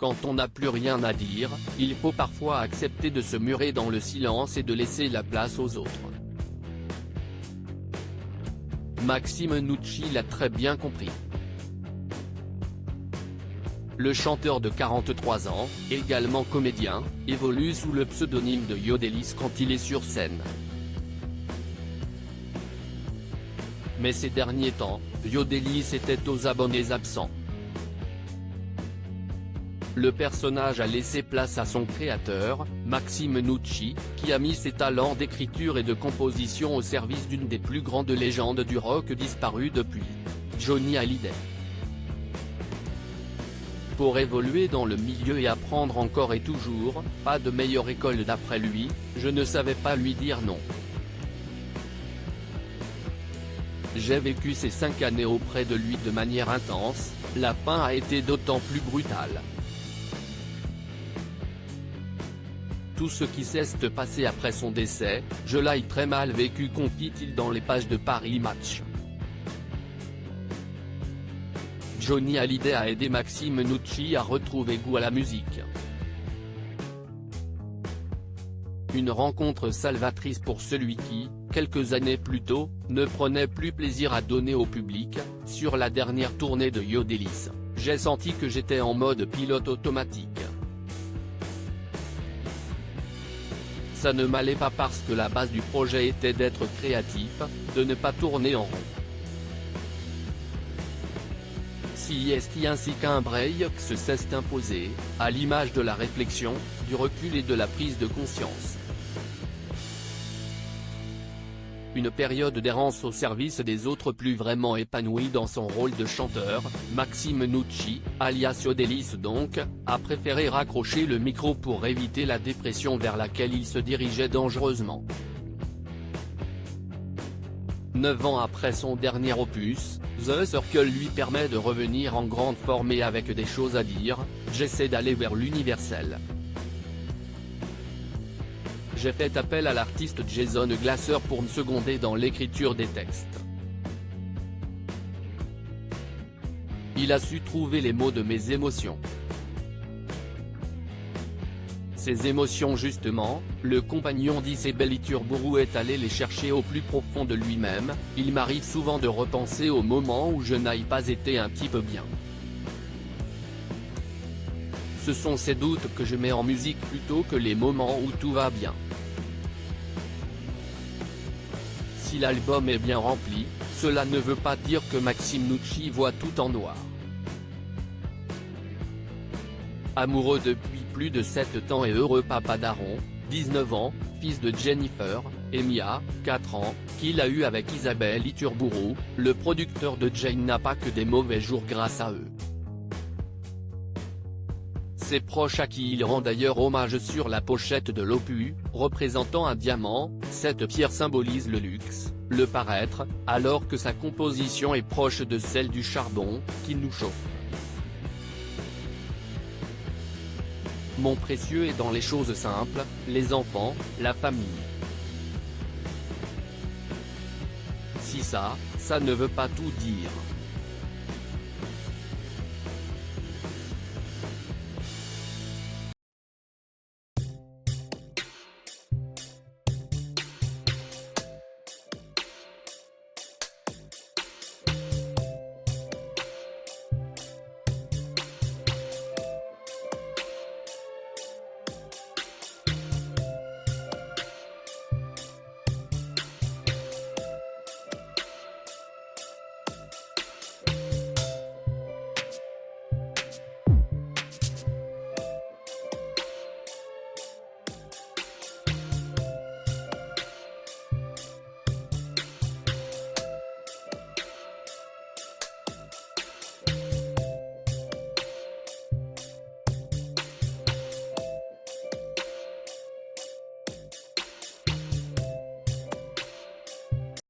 Quand on n'a plus rien à dire, il faut parfois accepter de se murer dans le silence et de laisser la place aux autres. Maxime Nucci l'a très bien compris. Le chanteur de 43 ans, également comédien, évolue sous le pseudonyme de Yodelis quand il est sur scène. Mais ces derniers temps, Yodelis était aux abonnés absents. Le personnage a laissé place à son créateur, Maxime Nucci, qui a mis ses talents d'écriture et de composition au service d'une des plus grandes légendes du rock disparues depuis, Johnny Hallyday. Pour évoluer dans le milieu et apprendre encore et toujours, pas de meilleure école d'après lui, je ne savais pas lui dire non. J'ai vécu ces 5 années auprès de lui de manière intense, la fin a été d'autant plus brutale. Tout ce qui s'est passé après son décès, je l'ai très mal vécu, confie-t-il dans les pages de Paris Match. Johnny Hallyday a aidé Maxime Nucci à retrouver goût à la musique. Une rencontre salvatrice pour celui qui, quelques années plus tôt, ne prenait plus plaisir à donner au public. Sur la dernière tournée de Yodelis, j'ai senti que j'étais en mode pilote automatique. Ça ne m'allait pas parce que la base du projet était d'être créatif, de ne pas tourner en rond. Si est ainsi qu'un break s'est imposé, à l'image de la réflexion, du recul et de la prise de conscience. Une période d'errance au service des autres, plus vraiment épanoui dans son rôle de chanteur, Maxime Nucci, alias Yodelis donc, a préféré raccrocher le micro pour éviter la dépression vers laquelle il se dirigeait dangereusement. 9 ans après son dernier opus, The Circle lui permet de revenir en grande forme et avec des choses à dire. J'essaie d'aller vers l'universel. J'ai fait appel à l'artiste Jason Glasser pour me seconder dans l'écriture des textes. Il a su trouver les mots de mes émotions. Ces émotions justement, le compagnon d'Isabelle Iturburu est allé les chercher au plus profond de lui-même. Il m'arrive souvent de repenser au moment où je n'ai pas été un petit peu bien. Ce sont ces doutes que je mets en musique plutôt que les moments où tout va bien. Si l'album est bien rempli, cela ne veut pas dire que Maxime Nucci voit tout en noir. Amoureux depuis plus de 7 ans et heureux papa d'Aaron, 19 ans, fils de Jennifer, et Mia, 4 ans, qu'il a eu avec Isabelle Iturburu, le producteur de Jane n'a pas que des mauvais jours grâce à eux. Ses proches à qui il rend d'ailleurs hommage sur la pochette de l'opus, représentant un diamant. Cette pierre symbolise le luxe, le paraître, alors que sa composition est proche de celle du charbon, qui nous chauffe. Mon précieux est dans les choses simples, les enfants, la famille. Si ça ne veut pas tout dire.